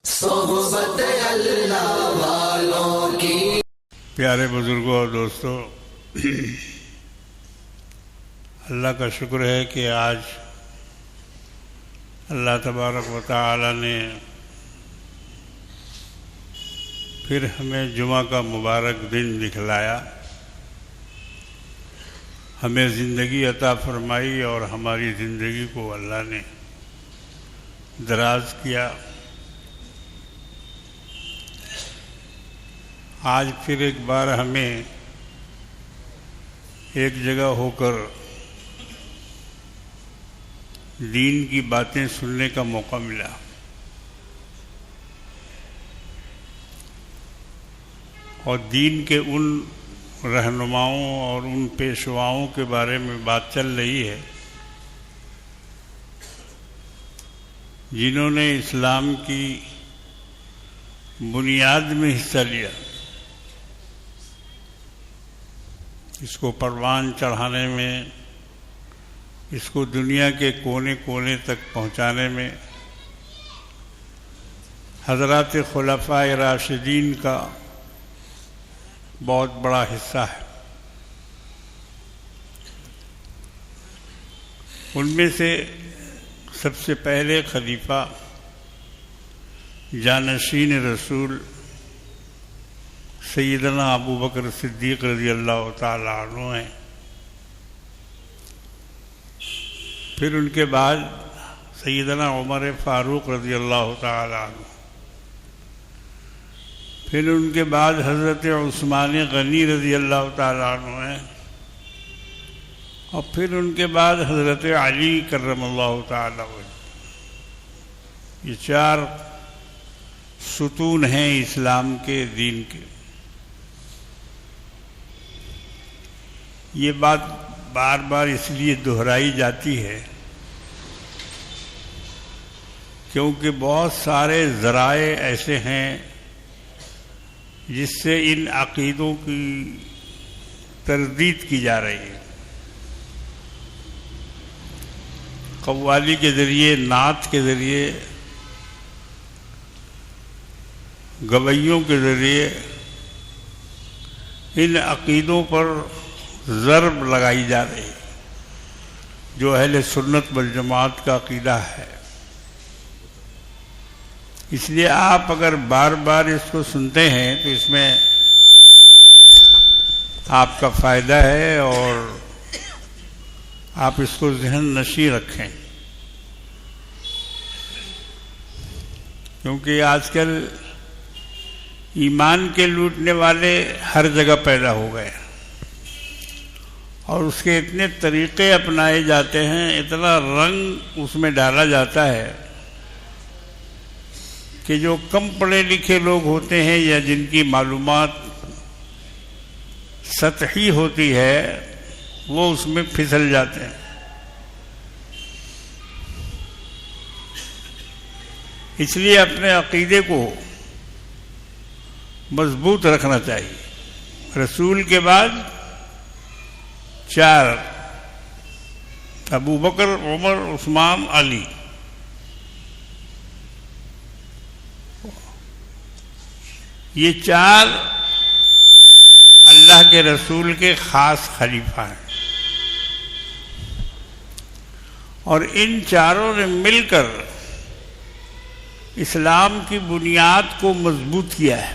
صحبت اللہ والوں کی۔ پیارے بزرگوں اور دوستوں، اللہ کا شکر ہے کہ آج اللہ تبارک و تعالی نے پھر ہمیں جمعہ کا مبارک دن دکھلایا، ہمیں زندگی عطا فرمائی اور ہماری زندگی کو اللہ نے دراز کیا۔ آج پھر ایک بار ہمیں ایک جگہ ہو کر دین کی باتیں سننے کا موقع ملا۔ اور دین کے ان رہنماؤں اور ان پیشواؤں کے بارے میں بات چل رہی ہے جنہوں نے اسلام کی بنیاد میں حصہ لیا، اس کو پروان چڑھانے میں، اس کو دنیا کے کونے کونے تک پہنچانے میں حضرات خلفاء راشدین کا بہت بڑا حصہ ہے۔ ان میں سے سب سے پہلے خلیفہ جانشین رسول سیدنا ابو بکر صدیق رضی اللہ تعالی عنہ ہیں۔ پھر ان کے بعد سیدنا عمر فاروق رضی اللہ تعالی عنہ، پھر ان کے بعد حضرت عثمان غنی رضی اللہ تعالی عنہ ہیں، اور پھر ان کے بعد حضرت علی کرم اللہ تعالی عنہ۔ یہ چار ستون ہیں اسلام کے، دین کے۔ یہ بات بار بار اس لیے دہرائی جاتی ہے کیونکہ بہت سارے ذرائع ایسے ہیں جس سے ان عقیدوں کی تردید کی جا رہی ہے۔ قوالی کے ذریعے، نعت کے ذریعے، گویوں کے ذریعے ان عقیدوں پر ضرب لگائی جا رہی ہے جو اہل سنت والجماعت کا عقیدہ ہے۔ اس لیے آپ اگر بار بار اس کو سنتے ہیں تو اس میں آپ کا فائدہ ہے، اور آپ اس کو ذہن نشیں رکھیں، کیونکہ آج کل ایمان کے لوٹنے والے ہر جگہ پیدا ہو گئے، اور اس کے اتنے طریقے اپنائے جاتے ہیں، اتنا رنگ اس میں ڈالا جاتا ہے کہ جو کم پڑھے لکھے لوگ ہوتے ہیں یا جن کی معلومات سطحی ہوتی ہے وہ اس میں پھسل جاتے ہیں۔ اس لیے اپنے عقیدے کو مضبوط رکھنا چاہیے۔ رسول کے بعد چار، ابو بکر، عمر، عثمان، علی۔ یہ چار اللہ کے رسول کے خاص خلیفہ ہیں، اور ان چاروں نے مل کر اسلام کی بنیاد کو مضبوط کیا ہے۔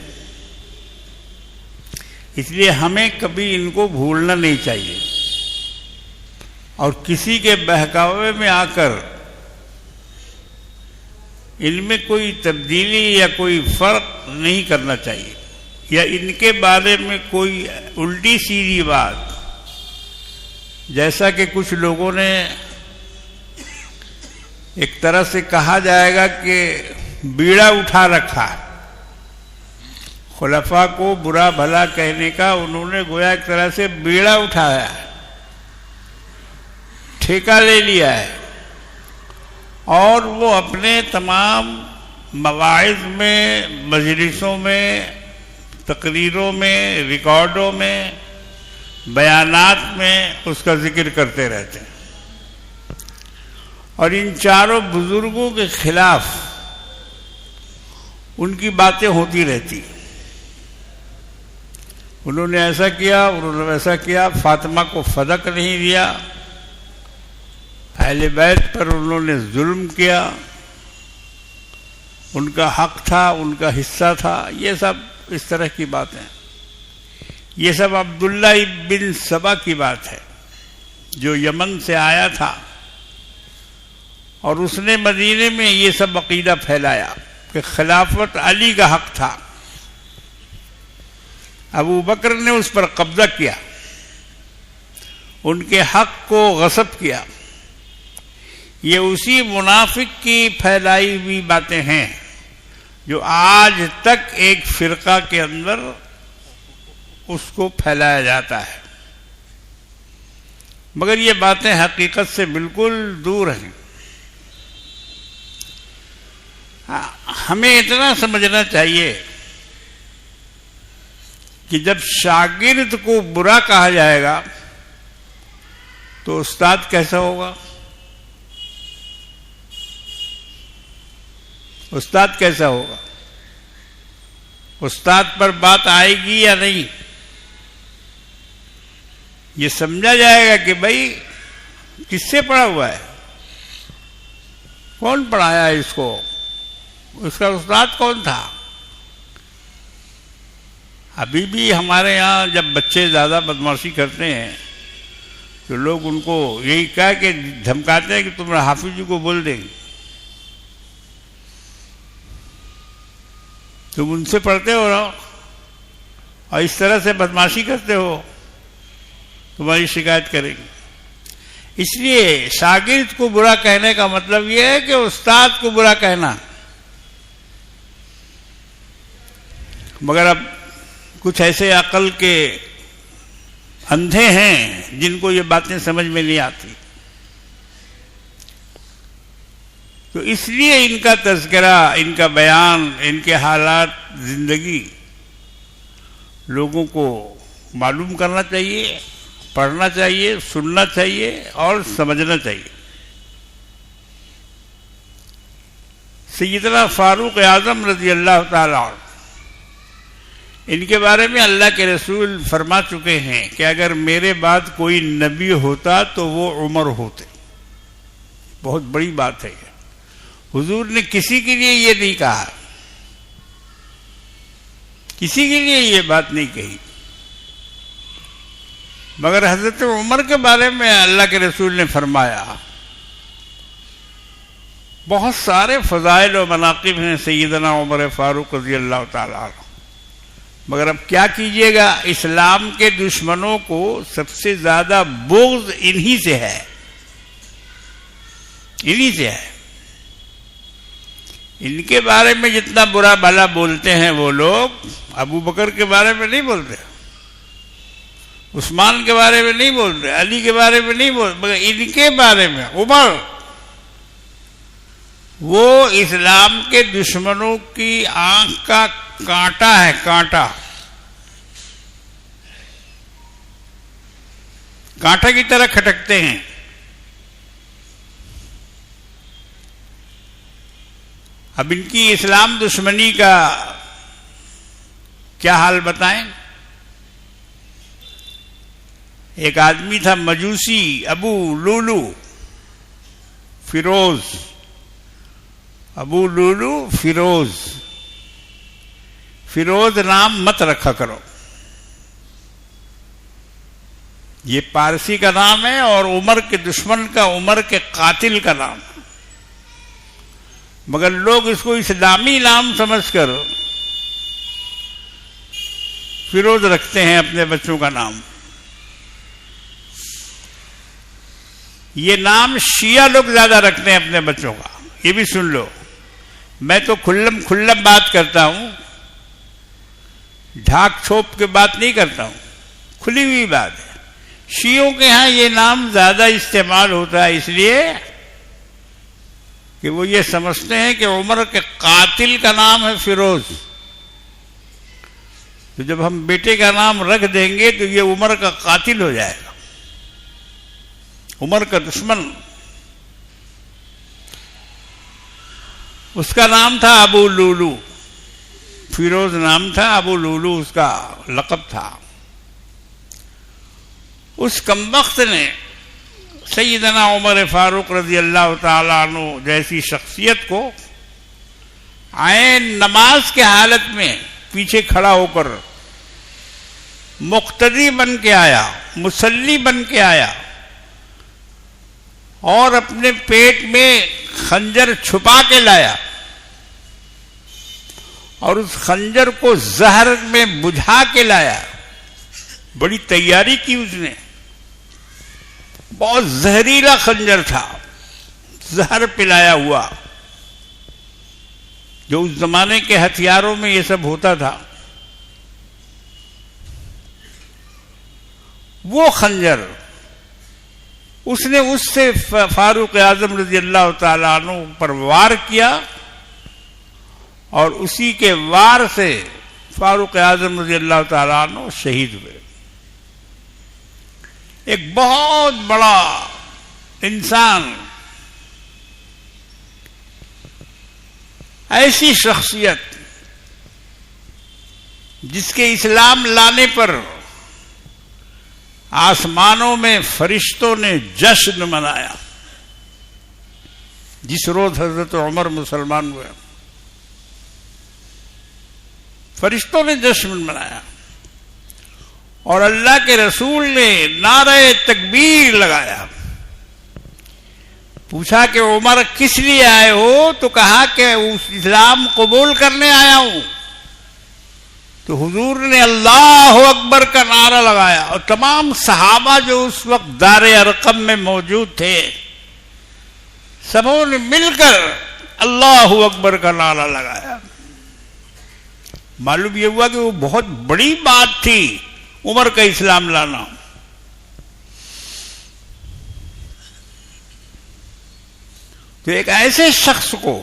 اس لیے ہمیں کبھی ان کو بھولنا نہیں چاہیے، اور کسی کے بہکاوے میں آ کر ان میں کوئی تبدیلی یا کوئی فرق نہیں کرنا چاہیے، یا ان کے بارے میں کوئی الٹی سیدھی بات، جیسا کہ کچھ لوگوں نے ایک طرح سے کہا جائے گا کہ بیڑا اٹھا رکھا، خلفاء کو برا بھلا کہنے کا انہوں نے گویا ایک طرح سے بیڑا اٹھایا ہے، ٹھیکہ لے لیا ہے، اور وہ اپنے تمام مواعظ میں، مجلسوں میں، تقریروں میں، ریکارڈوں میں، بیانات میں اس کا ذکر کرتے رہتے ہیں۔ اور ان چاروں بزرگوں کے خلاف ان کی باتیں ہوتی رہتی. انہوں نے ایسا کیا، انہوں نے ویسا کیا، فاطمہ کو صدق نہیں دیا، اہل بیت پر انہوں نے ظلم کیا، ان کا حق تھا، ان کا حصہ تھا. یہ سب اس طرح کی باتیں، یہ سب عبداللہ بن سبا کی بات ہے جو یمن سے آیا تھا، اور اس نے مدینے میں یہ سب عقیدہ پھیلایا کہ خلافت علی کا حق تھا. ابو بکر نے اس پر قبضہ کیا، ان کے حق کو غصب کیا. یہ اسی منافق کی پھیلائی ہوئی باتیں ہیں جو آج تک ایک فرقہ کے اندر اس کو پھیلایا جاتا ہے، مگر یہ باتیں حقیقت سے بالکل دور ہیں. ہمیں اتنا سمجھنا چاہیے کہ جب شاگرد کو برا کہا جائے گا تو استاد کیسا ہوگا؟ استاد کیسا ہوگا؟ استاد پر بات آئے گی یا نہیں؟ یہ سمجھا جائے گا کہ بھائی کس سے پڑھا ہوا ہے، کون پڑھایا ہے اس کو، اس کا استاد کون تھا. ابھی بھی ہمارے یہاں جب بچے زیادہ بدمعاشی کرتے ہیں تو لوگ ان کو یہی کہہ کے دھمکاتے ہیں کہ تم حافظ جی کو بول دیں گے، تم ان سے پڑھتے ہو رہو اور اس طرح سے بدمعاشی کرتے ہو، تمہاری شکایت کریں گے. اس لیے شاگرد کو برا کہنے کا مطلب یہ ہے کہ استاد کو برا کہنا. مگر اب کچھ ایسے عقل کے اندھے ہیں جن کو یہ باتیں سمجھ میں نہیں آتی، تو اس لیے ان کا تذکرہ، ان کا بیان، ان کے حالات زندگی لوگوں کو معلوم کرنا چاہیے، پڑھنا چاہیے، سننا چاہیے اور سمجھنا چاہیے. سیدنا فاروق اعظم رضی اللہ تعالیٰ عنہ، ان کے بارے میں اللہ کے رسول فرما چکے ہیں کہ اگر میرے بعد کوئی نبی ہوتا تو وہ عمر ہوتے. بہت بڑی بات ہے یہ. حضور نے کسی کے لیے یہ نہیں کہا، کسی کے لیے یہ بات نہیں کہی، مگر حضرت عمر کے بارے میں اللہ کے رسول نے فرمایا. بہت سارے فضائل و مناقب ہیں سیدنا عمر فاروق رضی اللہ تعالیٰ عنہ، مگر اب کیا کیجئے گا، اسلام کے دشمنوں کو سب سے زیادہ بغض انہی سے ہے، انہی سے ہے. ان کے بارے میں جتنا برا بھلا بولتے ہیں وہ لوگ، ابو بکر کے بارے میں نہیں بولتے، عثمان کے بارے میں نہیں بولتے، علی کے بارے میں نہیں بولتے، مگر ان کے بارے میں عمر، وہ اسلام کے دشمنوں کی آنکھ کا کانٹا ہے، کانٹا، کانٹا کی طرح کھٹکتے ہیں. اب ان کی اسلام دشمنی کا کیا حال بتائیں. ایک آدمی تھا مجوسی، ابو لولو فیروز، ابو لولو فیروز. فیروز نام مت رکھا کرو، یہ پارسی کا نام ہے اور عمر کے دشمن کا، عمر کے قاتل کا نام ہے. مگر لوگ اس کو اسلامی نام سمجھ کر فیروز رکھتے ہیں اپنے بچوں کا نام. یہ نام شیعہ لوگ زیادہ رکھتے ہیں اپنے بچوں کا. یہ بھی سن لو، میں تو کھلم بات کرتا ہوں، ڈھاک چھوپ کے بات نہیں کرتا ہوں، کھلی ہوئی بات ہے. شیعوں کے ہاں یہ نام زیادہ استعمال ہوتا ہے اس لیے کہ وہ یہ سمجھتے ہیں کہ عمر کے قاتل کا نام ہے فیروز، تو جب ہم بیٹے کا نام رکھ دیں گے تو یہ عمر کا قاتل ہو جائے گا، عمر کا دشمن. اس کا نام تھا ابو لولو. فیروز نام تھا، ابو لولو اس کا لقب تھا. اس کمبخت نے سیدنا عمر فاروق رضی اللہ تعالیٰ عنہ جیسی شخصیت کو عین نماز کے حالت میں پیچھے کھڑا ہو کر مقتدی بن کے آیا، مصلی بن کے آیا، اور اپنے پیٹ میں خنجر چھپا کے لایا، اور اس خنجر کو زہر میں بجھا کے لایا. بڑی تیاری کی اس نے. بہت زہریلا خنجر تھا، زہر پلایا ہوا، جو اس زمانے کے ہتھیاروں میں یہ سب ہوتا تھا. وہ خنجر اس نے اس سے فاروق اعظم رضی اللہ تعالیٰ عنہ پر وار کیا، اور اسی کے وار سے فاروق اعظم رضی اللہ تعالیٰ عنہ شہید ہوئے. ایک بہت بڑا انسان، ایسی شخصیت جس کے اسلام لانے پر آسمانوں میں فرشتوں نے جشن منایا. جس روز حضرت عمر مسلمان ہوئے فرشتوں نے جشن منایا، اور اللہ کے رسول نے نعرہ تکبیر لگایا. پوچھا کہ عمر کس لیے آئے ہو؟ تو کہا کہ اس اسلام قبول کرنے آیا ہوں. تو حضور نے اللہ اکبر کا نعرہ لگایا، اور تمام صحابہ جو اس وقت دار ارقم میں موجود تھے سبوں نے مل کر اللہ اکبر کا نعرہ لگایا. معلوم یہ ہوا کہ وہ بہت بڑی بات تھی عمر کا اسلام لانا. تو ایک ایسے شخص کو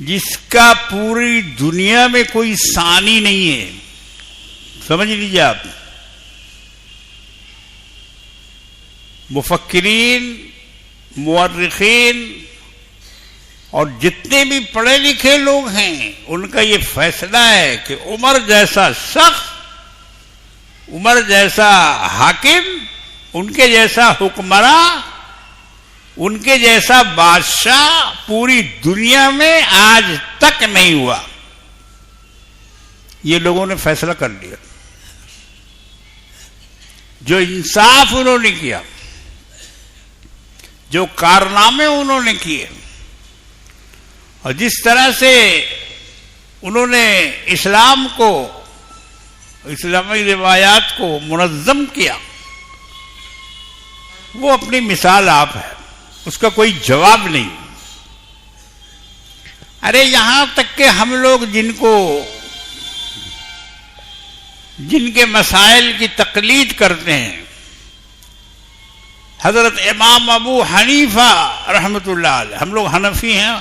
جس کا پوری دنیا میں کوئی ثانی نہیں ہے، سمجھ لیجیے آپ، مفکرین، مورخین اور جتنے بھی پڑھے لکھے لوگ ہیں ان کا یہ فیصلہ ہے کہ عمر جیسا شخص، عمر جیسا حاکم، ان کے جیسا حکمراں، ان کے جیسا بادشاہ پوری دنیا میں آج تک نہیں ہوا. یہ لوگوں نے فیصلہ کر لیا. جو انصاف انہوں نے کیا، جو کارنامے انہوں نے کیے، اور جس طرح سے انہوں نے اسلام کو، اسلامی روایات کو منظم کیا، وہ اپنی مثال آپ ہے، اس کا کوئی جواب نہیں. ارے یہاں تک کہ ہم لوگ جن کے مسائل کی تقلید کرتے ہیں، حضرت امام ابو حنیفہ رحمۃ اللہ علیہ، ہم لوگ حنفی ہیں،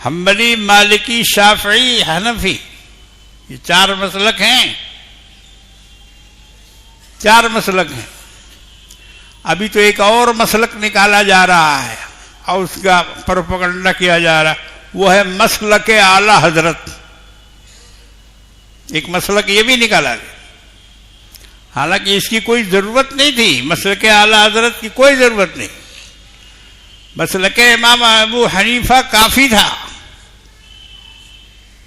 حنبلی، مالکی، شافعی، حنفی، یہ چار مسلک ہیں. ابھی تو ایک اور مسلک نکالا جا رہا ہے اور اس کا پروپیگنڈا کیا جا رہا ہے، وہ ہے مسلک اعلی حضرت. ایک مسلک یہ بھی نکالا گیا، حالانکہ اس کی کوئی ضرورت نہیں تھی. مسلک اعلی حضرت کی کوئی ضرورت نہیں. مسلک امام ابو حنیفہ کافی تھا،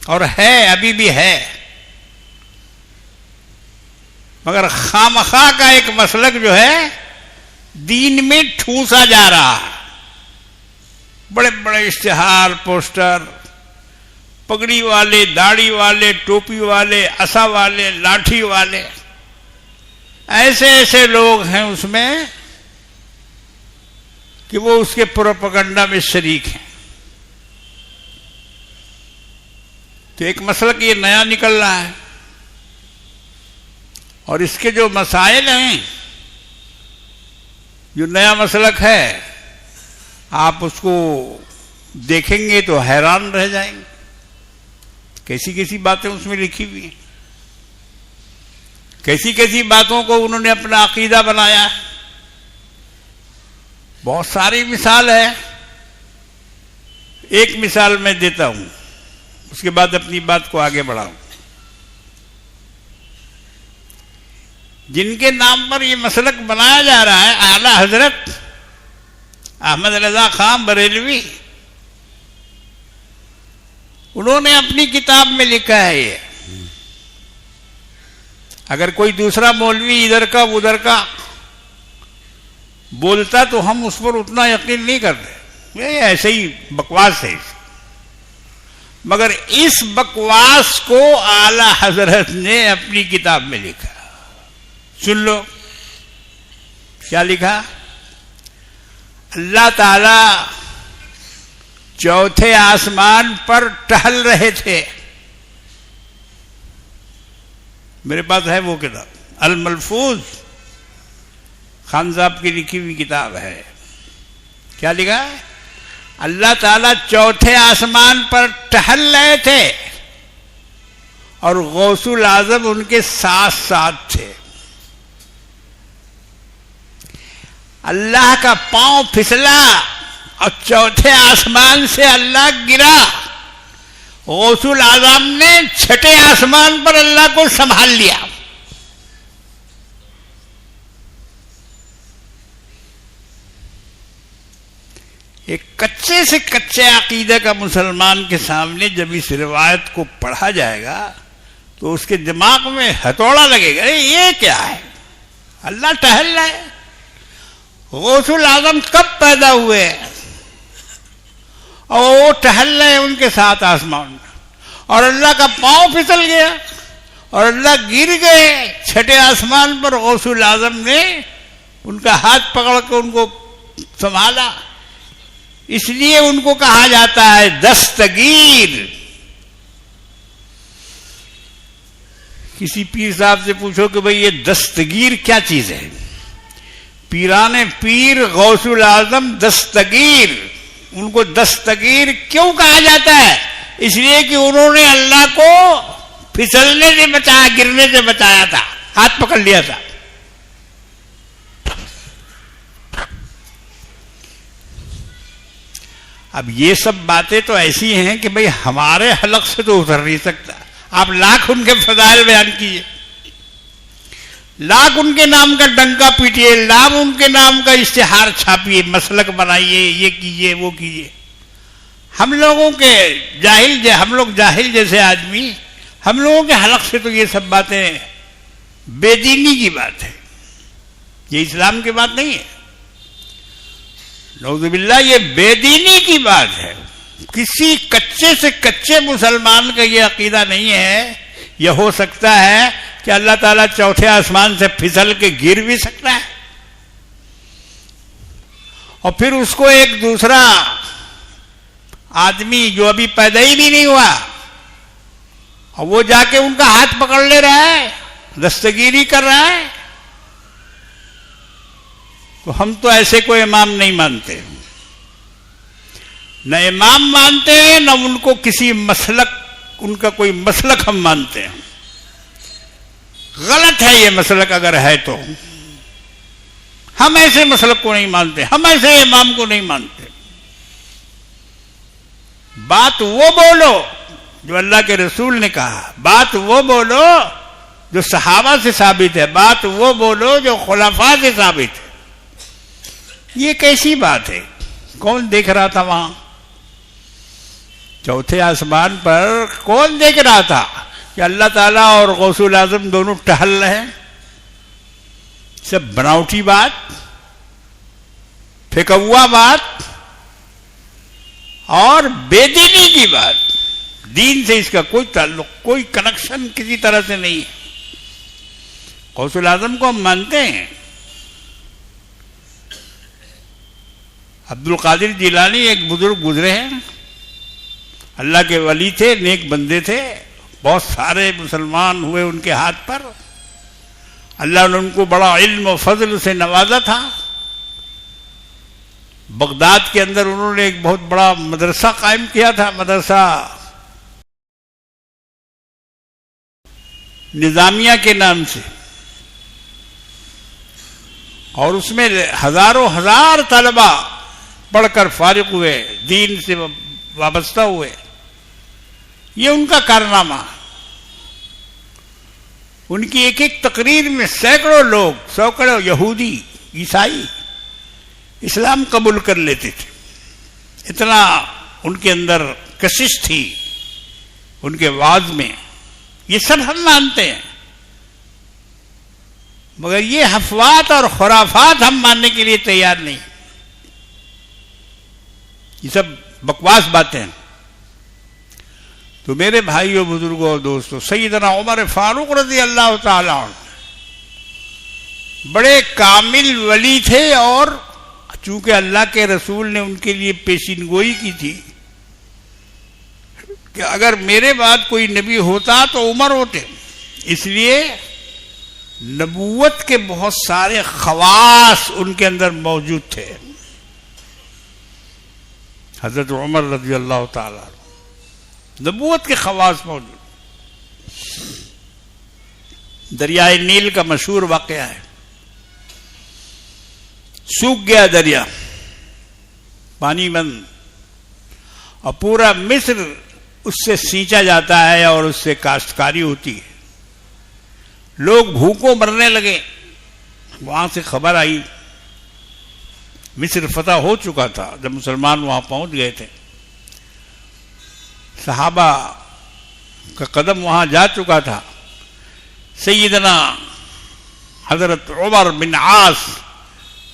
اور ہے، ابھی بھی ہے. مگر خامخواہ کا ایک مسلک جو ہے دین میں ٹھونسا جا رہا ہے. بڑے بڑے اشتہار، پوسٹر، پگڑی والے، داڑھی والے، ٹوپی والے، عصا والے، لاٹھی والے، ایسے ایسے لوگ ہیں اس میں کہ وہ اس کے پروپیگنڈا میں شریک ہیں. تو ایک مسلک یہ نیا نکل رہا ہے، اور اس کے جو مسائل ہیں، جو نیا مسلک ہے، آپ اس کو دیکھیں گے تو حیران رہ جائیں گے. کیسی کیسی باتیں اس میں لکھی ہوئی ہیں، کیسی کیسی باتوں کو انہوں نے اپنا عقیدہ بنایا ہے. بہت ساری مثال ہے. ایک مثال میں دیتا ہوں. اس کے بعد اپنی بات کو آگے بڑھاؤں. جن کے نام پر یہ مسلک بنایا جا رہا ہے، اعلی حضرت احمد رضا خان بریلوی، انہوں نے اپنی کتاب میں لکھا ہے یہ. اگر کوئی دوسرا مولوی ادھر کا ادھر کا بولتا تو ہم اس پر اتنا یقین نہیں کرتے، یہ ایسے ہی بکواس ہے. مگر اس بکواس کو اعلی حضرت نے اپنی کتاب میں لکھا. سن لو کیا لکھا. اللہ تعالی چوتھے آسمان پر ٹہل رہے تھے. میرے پاس ہے وہ کتاب الملفوظ، خان صاحب کی لکھی ہوئی کتاب ہے. کیا لکھا ہے؟ اللہ تعالیٰ چوتھے آسمان پر ٹہل رہے تھے اور غوث الاعظم ان کے ساتھ ساتھ تھے. اللہ کا پاؤں پھسلا اور چوتھے آسمان سے اللہ گرا. غوث الاعظم نے چھٹے آسمان پر اللہ کو سنبھال لیا. ایک کچے سے کچے عقیدہ کا مسلمان کے سامنے جب اس روایت کو پڑھا جائے گا تو اس کے دماغ میں ہتھوڑا لگے گا، یہ کیا ہے؟ اللہ ٹہل رہا ہے. غوث الاعظم کب پیدا ہوئے اور وہ ٹہل رہے ان کے ساتھ آسمان میں، اور اللہ کا پاؤں پھسل گیا اور اللہ گر گئے چھٹے آسمان پر. غوث الاعظم نے ان کا ہاتھ پکڑ کے ان کو سنبھالا. اس لیے ان کو کہا جاتا ہے دستگیر. کسی پیر صاحب سے پوچھو کہ بھئی یہ دستگیر کیا چیز ہے؟ پیران پیر غوث الاعظم دستگیر. ان کو دستگیر کیوں کہا جاتا ہے؟ اس لیے کہ انہوں نے اللہ کو پھسلنے سے بچایا، گرنے سے بچایا تھا، ہاتھ پکڑ لیا تھا. اب یہ سب باتیں تو ایسی ہیں کہ بھئی ہمارے حلق سے تو اتر نہیں سکتا. آپ لاکھ ان کے فضائل بیان کیجئے، لاکھ ان کے نام کا ڈنکا پیٹیے، لاکھ ان کے نام کا اشتہار چھاپیے، مسلک بنائیے، یہ کیجئے وہ کیجئے. ہم لوگوں کے ہم لوگ جاہل جیسے آدمی، ہم لوگوں کے حلق سے تو یہ سب باتیں بے دینی کی بات ہے، یہ اسلام کی بات نہیں ہے. نعوذ باللہ یہ بے دینی کی بات ہے. کسی کچے سے کچے مسلمان کا یہ عقیدہ نہیں ہے. یہ ہو سکتا ہے کہ اللہ تعالیٰ چوتھے آسمان سے پھسل کے گر بھی سکتا ہے اور پھر اس کو ایک دوسرا آدمی جو ابھی پیدا ہی بھی نہیں ہوا اور وہ جا کے ان کا ہاتھ پکڑ لے رہا ہے، دستگیری کر رہا ہے. تو ہم تو ایسے کوئی امام نہیں مانتے، نہ امام مانتے ہیں، نہ ان کو کسی مسلک، ان کا کوئی مسلک ہم مانتے ہیں. غلط ہے یہ مسلک اگر ہے تو. ہم ایسے مسلک کو نہیں مانتے، ہم ایسے امام کو نہیں مانتے. بات وہ بولو جو اللہ کے رسول نے کہا، بات وہ بولو جو صحابہ سے ثابت ہے، بات وہ بولو جو خلفاء سے ثابت ہے. یہ کیسی بات ہے؟ کون دیکھ رہا تھا وہاں چوتھے آسمان پر؟ کون دیکھ رہا تھا کہ اللہ تعالیٰ اور غوث الاعظم دونوں ٹہل رہے ہیں؟ سب بناوٹی بات، پھکوا بات اور بے دینی کی بات. دین سے اس کا کوئی تعلق، کوئی کنیکشن کسی طرح سے نہیں ہے. غوث الاعظم کو ہم مانتے ہیں. عبد القادر جیلانی ایک بزرگ گزرے ہیں، اللہ کے ولی تھے، نیک بندے تھے، بہت سارے مسلمان ہوئے ان کے ہاتھ پر. اللہ نے ان کو بڑا علم و فضل سے نوازا تھا. بغداد کے اندر انہوں نے ایک بہت بڑا مدرسہ قائم کیا تھا، مدرسہ نظامیہ کے نام سے، اور اس میں ہزاروں ہزار طلبہ پڑھ کر فارغ ہوئے، دین سے وابستہ ہوئے. یہ ان کا کارنامہ. ان کی ایک ایک تقریر میں سینکڑوں لوگ، سینکڑوں یہودی عیسائی اسلام قبول کر لیتے تھے. اتنا ان کے اندر کشش تھی ان کے وعظ میں. یہ سب ہم مانتے ہیں، مگر یہ افواہات اور خرافات ہم ماننے کے لیے تیار نہیں. یہ سب بکواس باتیں ہیں. تو میرے بھائیوں، بزرگوں اور دوستوں، سیدنا عمر فاروق رضی اللہ تعالی عنہ بڑے کامل ولی تھے، اور چونکہ اللہ کے رسول نے ان کے لیے پیشین گوئی کی تھی کہ اگر میرے بعد کوئی نبی ہوتا تو عمر ہوتے، اس لیے نبوت کے بہت سارے خواص ان کے اندر موجود تھے. حضرت عمر رضی اللہ تعالی عنہ نبوت کے خواص موجود. دریائے نیل کا مشہور واقعہ ہے. سوکھ گیا دریا، پانی بند، اور پورا مصر اس سے سینچا جاتا ہے اور اس سے کاشتکاری ہوتی ہے. لوگ بھوکوں مرنے لگے. وہاں سے خبر آئی مصر فتح ہو چکا تھا جب مسلمان وہاں پہنچ گئے تھے. صحابہ کا قدم وہاں جا چکا تھا. سیدنا حضرت عمر بن عاص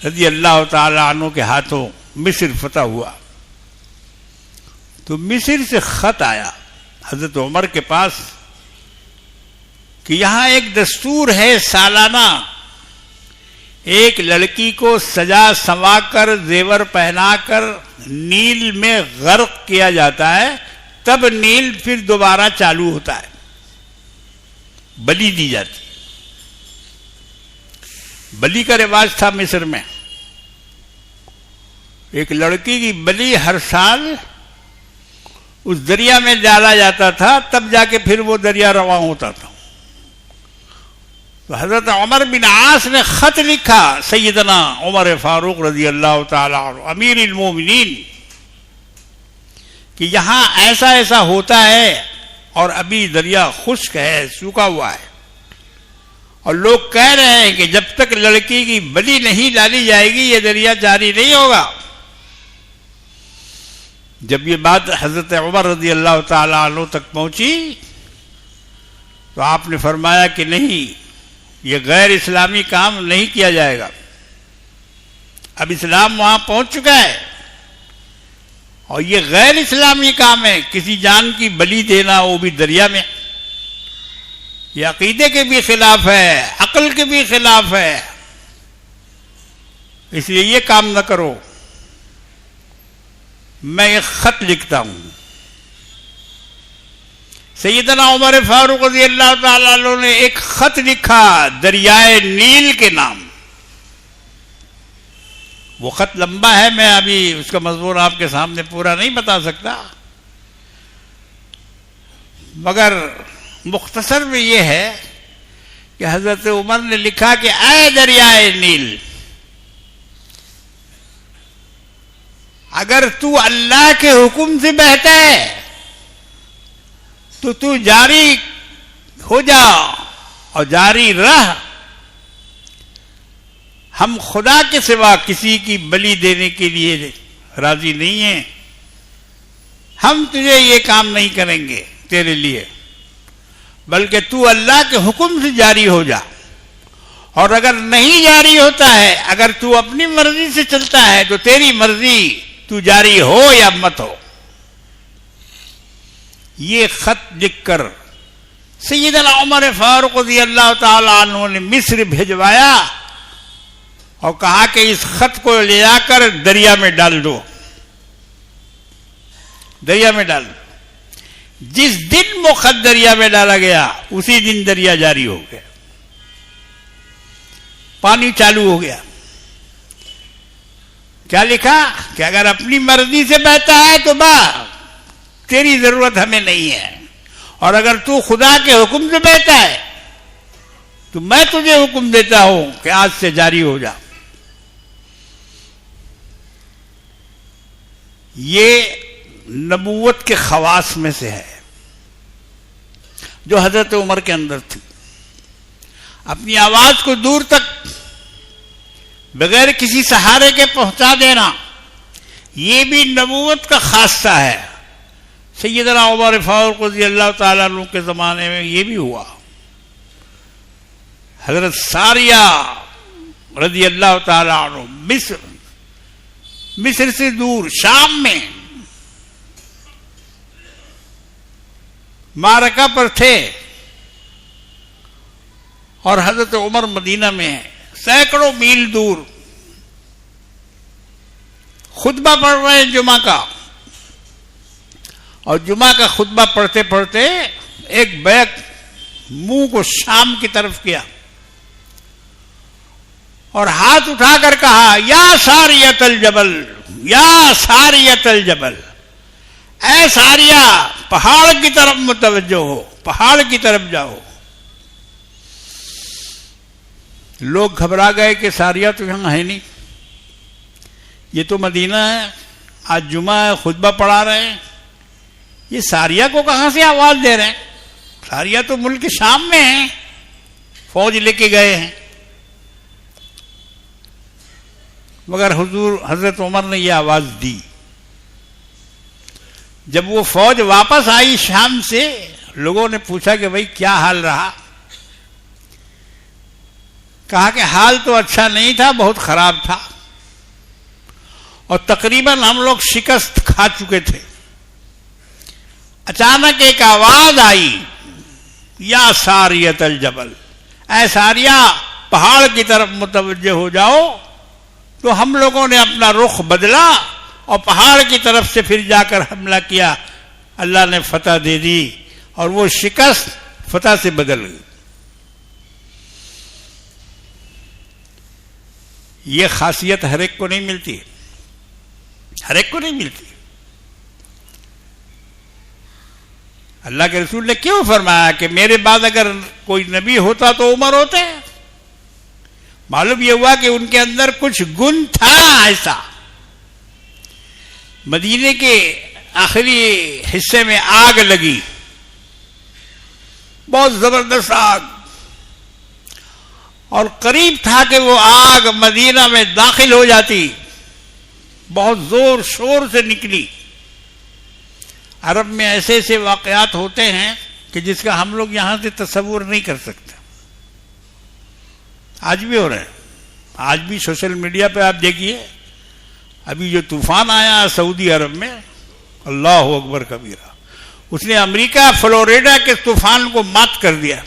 رضی اللہ تعالی عنہ کے ہاتھوں مصر فتح ہوا. تو مصر سے خط آیا حضرت عمر کے پاس کہ یہاں ایک دستور ہے، سالانہ ایک لڑکی کو سجا سنوا کر زیور پہنا کر نیل میں غرق کیا جاتا ہے، تب نیل پھر دوبارہ چالو ہوتا ہے، بلی دی جاتی. بلی کا رواج تھا مصر میں. ایک لڑکی کی بلی ہر سال اس دریا میں ڈالا جاتا تھا، تب جا کے پھر وہ دریا رواں ہوتا تھا. تو حضرت عمر بن عاص نے خط لکھا سیدنا عمر فاروق رضی اللہ تعالی عنہ امیر المومنین کہ یہاں ایسا ایسا ہوتا ہے اور ابھی دریا خشک ہے، سوکھا ہوا ہے، اور لوگ کہہ رہے ہیں کہ جب تک لڑکی کی بلی نہیں ڈالی جائے گی یہ دریا جاری نہیں ہوگا. جب یہ بات حضرت عمر رضی اللہ تعالی عنہ تک پہنچی تو آپ نے فرمایا کہ نہیں، یہ غیر اسلامی کام نہیں کیا جائے گا. اب اسلام وہاں پہنچ چکا ہے اور یہ غیر اسلامی کام ہے. کسی جان کی بلی دینا، وہ بھی دریا میں، یہ عقیدے کے بھی خلاف ہے، عقل کے بھی خلاف ہے. اس لیے یہ کام نہ کرو. میں ایک خط لکھتا ہوں. سیدنا عمر فاروق رضی اللہ تعالیٰ عنہ نے ایک خط لکھا دریائے نیل کے نام. وہ خط لمبا ہے، میں ابھی اس کا مضمون آپ کے سامنے پورا نہیں بتا سکتا، مگر مختصر میں یہ ہے کہ حضرت عمر نے لکھا کہ اے دریائے نیل، اگر تو اللہ کے حکم سے بہتا ہے تو جاری ہو جا اور جاری رہ. ہم خدا کے سوا کسی کی بلی دینے کے لیے راضی نہیں ہیں. ہم تجھے یہ کام نہیں کریں گے تیرے لیے، بلکہ تو اللہ کے حکم سے جاری ہو جا. اور اگر نہیں جاری ہوتا ہے، اگر تو اپنی مرضی سے چلتا ہے تو تیری مرضی، تو جاری ہو یا مت ہو. یہ خط لکھ کر سیدنا عمر فاروق رضی اللہ تعالی عنہ نے مصر بھیجوایا اور کہا کہ اس خط کو لے جا کر دریا میں ڈال دو. دریا میں ڈال دو. جس دن وہ خط دریا میں ڈالا گیا اسی دن دریا جاری ہو گیا، پانی چالو ہو گیا. کیا لکھا کہ اگر اپنی مرضی سے بہتا ہے تو تیری ضرورت ہمیں نہیں ہے، اور اگر تو خدا کے حکم سے بہتا ہے تو میں تجھے حکم دیتا ہوں کہ آج سے جاری ہو جا. یہ نبوت کے خواص میں سے ہے. جو حضرت عمر کے اندر تھی. اپنی آواز کو دور تک بغیر کسی سہارے کے پہنچا دینا، یہ بھی نبوت کا خاصہ ہے. سیدنا عمر فاروق رضی اللہ تعالیٰ عنہ کے زمانے میں یہ بھی ہوا. حضرت ساریہ رضی اللہ تعالیٰ عنہ مصر سے دور شام میں معرکہ پر تھے، اور حضرت عمر مدینہ میں ہیں، سینکڑوں میل دور خطبہ پڑھ رہے ہیں جمعہ کا. اور جمعہ کا خطبہ پڑھتے پڑھتے ایک بیک منہ کو شام کی طرف کیا اور ہاتھ اٹھا کر کہا، یا ساریۃ الجبل، یا ساریۃ الجبل، اے ساریہ پہاڑ کی طرف متوجہ ہو، پہاڑ کی طرف جاؤ. لوگ گھبرا گئے کہ ساریہ تو یہاں ہے نہیں، یہ تو مدینہ ہے، آج جمعہ ہے، خطبہ پڑھا رہے ہیں، یہ ساریہ کو کہاں سے آواز دے رہے ہیں؟ ساریہ تو ملک شام میں ہیں، فوج لے کے گئے ہیں. مگر حضور حضرت عمر نے یہ آواز دی. جب وہ فوج واپس آئی شام سے، لوگوں نے پوچھا کہ بھئی کیا حال رہا؟ کہا کہ حال تو اچھا نہیں تھا، بہت خراب تھا، اور تقریباً ہم لوگ شکست کھا چکے تھے. اچانک ایک آواز آئی، یا ساریۃ الجبل، اے ساریہ پہاڑ کی طرف متوجہ ہو جاؤ. تو ہم لوگوں نے اپنا رخ بدلا اور پہاڑ کی طرف سے پھر جا کر حملہ کیا. اللہ نے فتح دے دی اور وہ شکست فتح سے بدل گئی. یہ خاصیت ہر ایک کو نہیں ملتی، ہر ایک کو نہیں ملتی. اللہ کے رسول نے کیوں فرمایا کہ میرے بعد اگر کوئی نبی ہوتا تو عمر ہوتے؟ معلوم یہ ہوا کہ ان کے اندر کچھ گن تھا ایسا. مدینے کے آخری حصے میں آگ لگی، بہت زبردست آگ، اور قریب تھا کہ وہ آگ مدینہ میں داخل ہو جاتی، بہت زور شور سے نکلی. عرب میں ایسے ایسے واقعات ہوتے ہیں کہ جس کا ہم لوگ یہاں سے تصور نہیں کر سکتے. آج بھی ہو رہے ہیں، آج بھی سوشل میڈیا پہ آپ دیکھیے. ابھی جو طوفان آیا سعودی عرب میں، اللہ اکبر کبیرہ، اس نے امریکہ فلوریڈا کے طوفان کو مات کر دیا.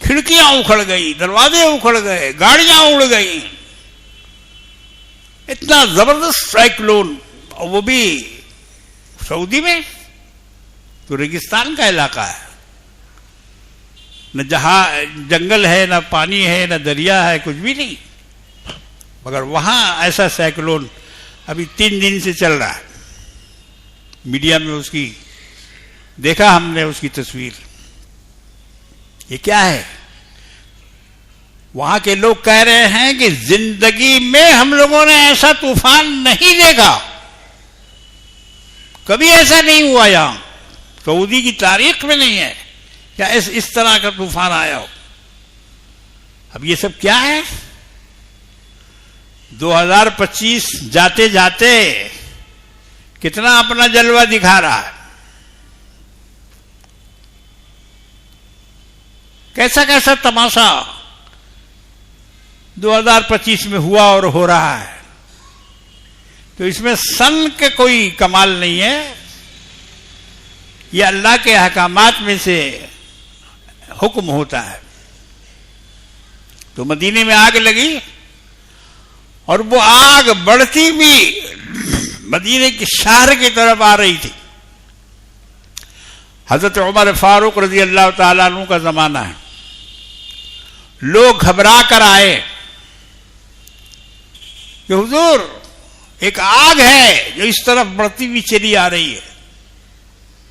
کھڑکیاں اکھڑ گئی، دروازے اکھڑ گئے، گاڑیاں اڑ گئی. اتنا زبردست سائیکلون، اور وہ بھی سعودی میں، تو ریگستان کا علاقہ ہے، نہ جہاں جنگل ہے، نہ پانی ہے، نہ دریا ہے، کچھ بھی نہیں. مگر وہاں ایسا سائیکلون ابھی 3 دن سے چل رہا ہے. میڈیا میں اس کی دیکھا ہم نے اس کی تصویر. یہ کیا ہے؟ وہاں کے لوگ کہہ رہے ہیں کہ زندگی میں ہم لوگوں نے ایسا طوفان نہیں دیکھا، کبھی ایسا نہیں ہوا. یہاں سعودی کی تاریخ میں نہیں ہے کیا اس طرح کا طوفان آیا ہو. اب یہ سب کیا ہے؟ 2025 جاتے جاتے کتنا اپنا جلوہ دکھا رہا ہے. کیسا کیسا تماشا 2025 میں ہوا اور ہو رہا ہے. تو اس میں سن کے کوئی کمال نہیں ہے، یہ اللہ کے احکامات میں سے حکم ہوتا ہے. تو مدینے میں آگ لگی، اور وہ آگ بڑھتی بھی مدینے کی شہر کی طرف آ رہی تھی. حضرت عمر فاروق رضی اللہ تعالیٰ عنہ کا زمانہ ہے. لوگ گھبرا کر آئے کہ حضور ایک آگ ہے جو اس طرف بڑھتی ہوئی چلی آ رہی ہے،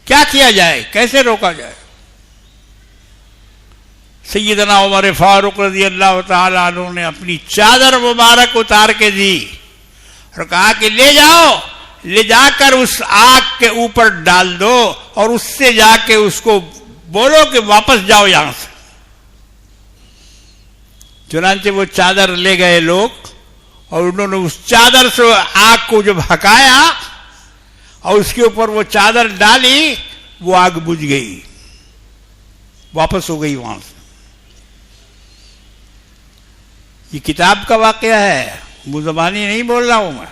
کیا کیا جائے، کیسے روکا جائے؟ سیدنا عمر فاروق رضی اللہ تعالیٰ عنہ نے اپنی چادر مبارک اتار کے دی اور کہا کہ لے جاؤ لے جا کر اس آگ کے اوپر ڈال دو اور اس سے جا کے اس کو بولو کہ واپس جاؤ یہاں سے. چنانچہ وہ چادر لے گئے لوگ اور انہوں نے اس چادر سے آگ کو جب ہکایا اور اس کے اوپر وہ چادر ڈالی, وہ آگ بجھ گئی, واپس ہو گئی وہاں سے. یہ کتاب کا واقعہ ہے, منہ زبانی نہیں بول رہا ہوں میں,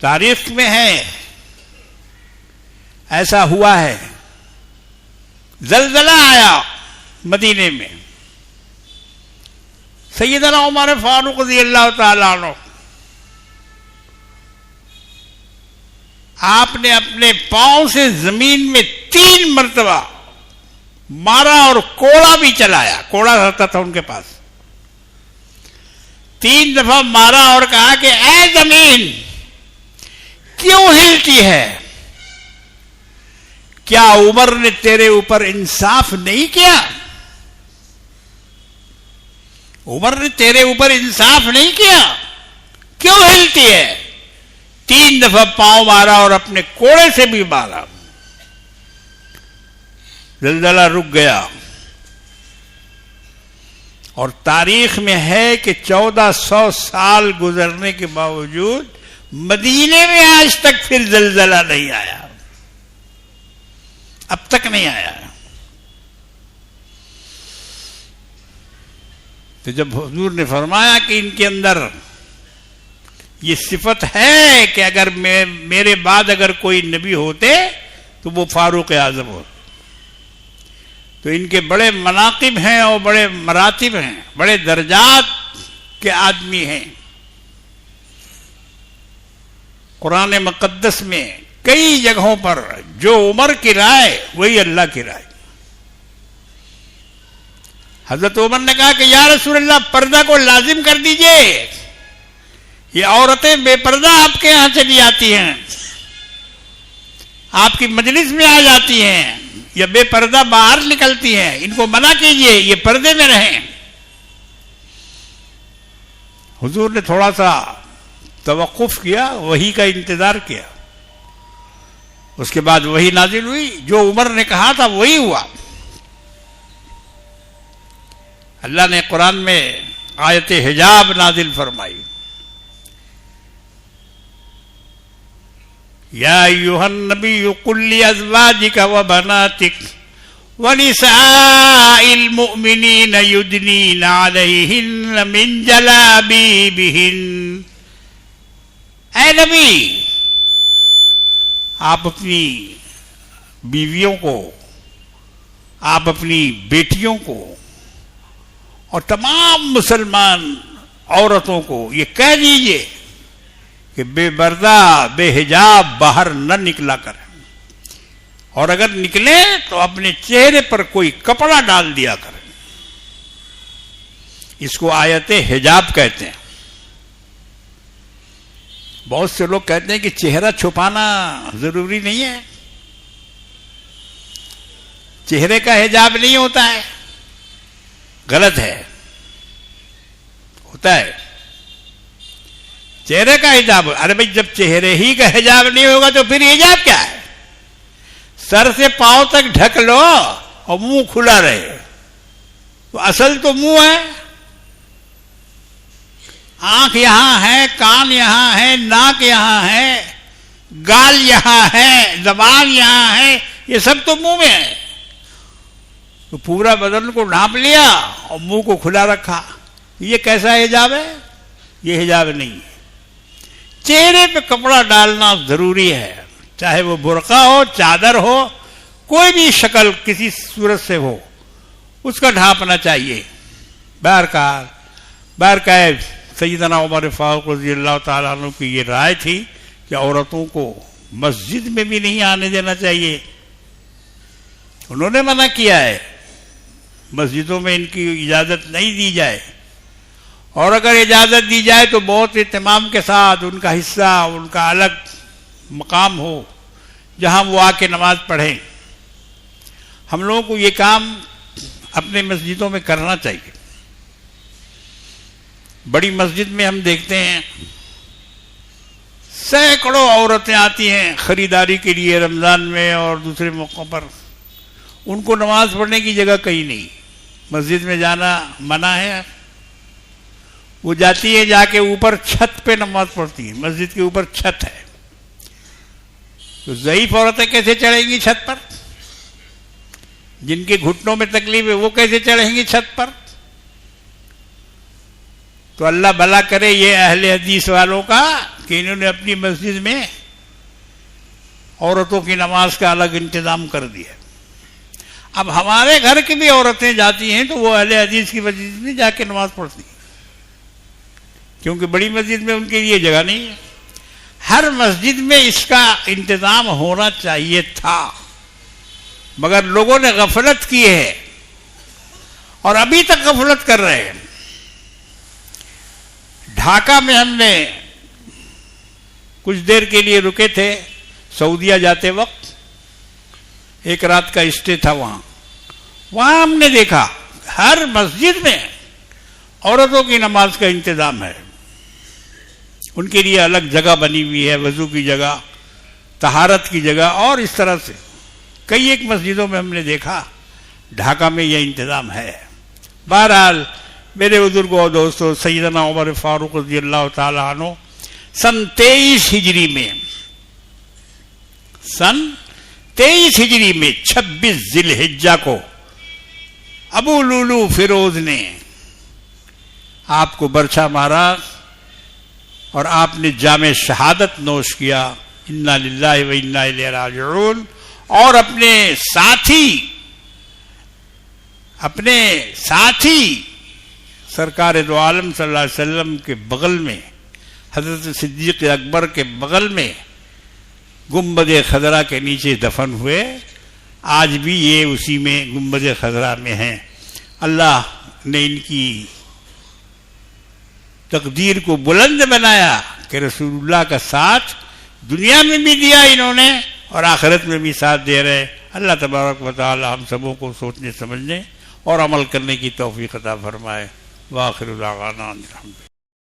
تاریخ میں ہے, ایسا ہوا ہے. زلزلہ آیا مدینے میں, سیدنا عمر فاروق رضی اللہ تعالیٰ عنہ آپ نے اپنے پاؤں سے زمین میں 3 مرتبہ مارا اور کوڑا بھی چلایا, کوڑا رہتا تھا ان کے پاس. 3 دفعہ مارا اور کہا کہ اے زمین کیوں ہلتی ہے؟ کیا عمر نے تیرے اوپر انصاف نہیں کیا؟ عمر نے تیرے اوپر انصاف نہیں کیا؟ کیوں ہلتی ہے؟ 3 دفعہ پاؤں مارا اور اپنے کوڑے سے بھی مارا. زلزلہ رک گیا. اور تاریخ میں ہے کہ 1400 سال گزرنے کے باوجود مدینے میں آج تک پھر زلزلہ نہیں آیا, اب تک نہیں آیا. تو جب حضور نے فرمایا کہ ان کے اندر یہ صفت ہے کہ اگر میرے بعد اگر کوئی نبی ہوتے تو وہ فاروق اعظم ہوتے, تو ان کے بڑے مناقب ہیں اور بڑے مراتب ہیں, بڑے درجات کے آدمی ہیں. قرآن مقدس میں کئی جگہوں پر جو عمر کی رائے وہی اللہ کی رائے. حضرت عمر نے کہا کہ یا رسول اللہ پردہ کو لازم کر دیجئے, یہ عورتیں بے پردہ آپ کے یہاں چلی آتی ہیں, آپ کی مجلس میں آ جاتی ہیں, یا بے پردہ باہر نکلتی ہیں, ان کو منع کیجئے, یہ پردے میں رہیں. حضور نے تھوڑا سا توقف کیا, وحی کا انتظار کیا. اس کے بعد وحی نازل ہوئی, جو عمر نے کہا تھا وہی ہوا. اللہ نے قرآن میں آیت حجاب نازل فرمائی. یا ایھا النبی قل لازواجک وبناتک ونساء المؤمنین یدنین علیہن من جلابیبہن. اے نبی, آپ اپنی بیویوں کو, آپ اپنی بیٹیوں کو اور تمام مسلمان عورتوں کو یہ کہہ دیجئے کہ بے پردہ بے حجاب باہر نہ نکلا کریں, اور اگر نکلے تو اپنے چہرے پر کوئی کپڑا ڈال دیا کریں. اس کو آیت حجاب کہتے ہیں. بہت سے لوگ کہتے ہیں کہ چہرہ چھپانا ضروری نہیں ہے, چہرے کا حجاب نہیں ہوتا ہے. غلط ہے, ہوتا ہے چہرے کا حجاب. ارے بھائی جب چہرے ہی کا حجاب نہیں ہوگا تو پھر حجاب کیا ہے؟ سر سے پاؤں تک ڈھک لو اور منہ کھلا رہے, تو اصل تو منہ ہے. آنکھ یہاں ہے, کان یہاں ہے, ناک یہاں ہے, گال یہاں ہے, زبان یہاں ہے, یہ سب تو منہ میں ہے. تو پورا بدن کو ڈھانپ لیا اور منہ کو کھلا رکھا, یہ کیسا حجاب ہے؟ یہ حجاب نہیں ہے. چہرے پہ کپڑا ڈالنا ضروری ہے, چاہے وہ برقع ہو, چادر ہو, کوئی بھی شکل کسی صورت سے ہو, اس کا ڈھانپنا چاہیے. بہرکیف سیدنا عمر فاروق رضی اللہ تعالیٰ عنہ کی یہ رائے تھی کہ عورتوں کو مسجد میں بھی نہیں آنے دینا چاہیے. انہوں نے منع کیا ہے, مسجدوں میں ان کی اجازت نہیں دی جائے, اور اگر اجازت دی جائے تو بہت اہتمام کے ساتھ ان کا حصہ, ان کا الگ مقام ہو جہاں وہ آ کے نماز پڑھیں. ہم لوگوں کو یہ کام اپنے مسجدوں میں کرنا چاہیے. بڑی مسجد میں ہم دیکھتے ہیں سینکڑوں عورتیں آتی ہیں خریداری کے لیے رمضان میں اور دوسرے موقعوں پر. ان کو نماز پڑھنے کی جگہ کہیں نہیں. مسجد میں جانا منع ہے. وہ جاتی ہے جا کے اوپر چھت پہ نماز پڑھتی ہے. مسجد کے اوپر چھت ہے. تو ضعیف عورتیں کیسے چڑھیں گی چھت پر؟ جن کے گھٹنوں میں تکلیف ہے وہ کیسے چڑھیں گی چھت پر؟ تو اللہ بھلا کرے یہ اہل حدیث والوں کا کہ انہوں نے اپنی مسجد میں عورتوں کی نماز کا الگ انتظام کر دیا. اب ہمارے گھر کی بھی عورتیں جاتی ہیں تو وہ اہل حدیث کی مسجد میں جا کے نماز پڑھتی ہیں، کیونکہ بڑی مسجد میں ان کے لیے جگہ نہیں ہے. ہر مسجد میں اس کا انتظام ہونا چاہیے تھا، مگر لوگوں نے غفلت کی ہے اور ابھی تک غفلت کر رہے ہیں. ڈھاکہ میں ہم نے کچھ دیر کے لیے رکے تھے سعودیہ جاتے وقت. ایک رات کا اسٹے تھا وہاں ہم نے دیکھا ہر مسجد میں عورتوں کی نماز کا انتظام ہے. ان کے لیے الگ جگہ بنی ہوئی ہے، وضو کی جگہ، طہارت کی جگہ، اور اس طرح سے کئی ایک مسجدوں میں ہم نے دیکھا. ڈھاکہ میں یہ انتظام ہے. بہرحال میرے بزرگوں اور دوستوں، سیدنا عمر فاروق رضی اللہ تعالی عنہ سن 23 ہجری میں 26 ذی الحجہ کو ابو لولو فیروز نے آپ کو برچھا مارا اور آپ نے جام شہادت نوش کیا. انا للہ و انا الیہ راجعون. اور اپنے ساتھی سرکار دو عالم صلی اللہ علیہ وسلم کے بغل میں، حضرت صدیق اکبر کے بغل میں گنبد خضرا کے نیچے دفن ہوئے. آج بھی یہ اسی میں گنبد خضرا میں ہیں. اللہ نے ان کی تقدیر کو بلند بنایا کہ رسول اللہ کا ساتھ دنیا میں بھی دیا انہوں نے اور آخرت میں بھی ساتھ دے رہے. اللہ تبارک و تعالی ہم سبوں کو سوچنے سمجھنے اور عمل کرنے کی توفیق عطا فرمائے. وآخر دعوانا الحمدللہ.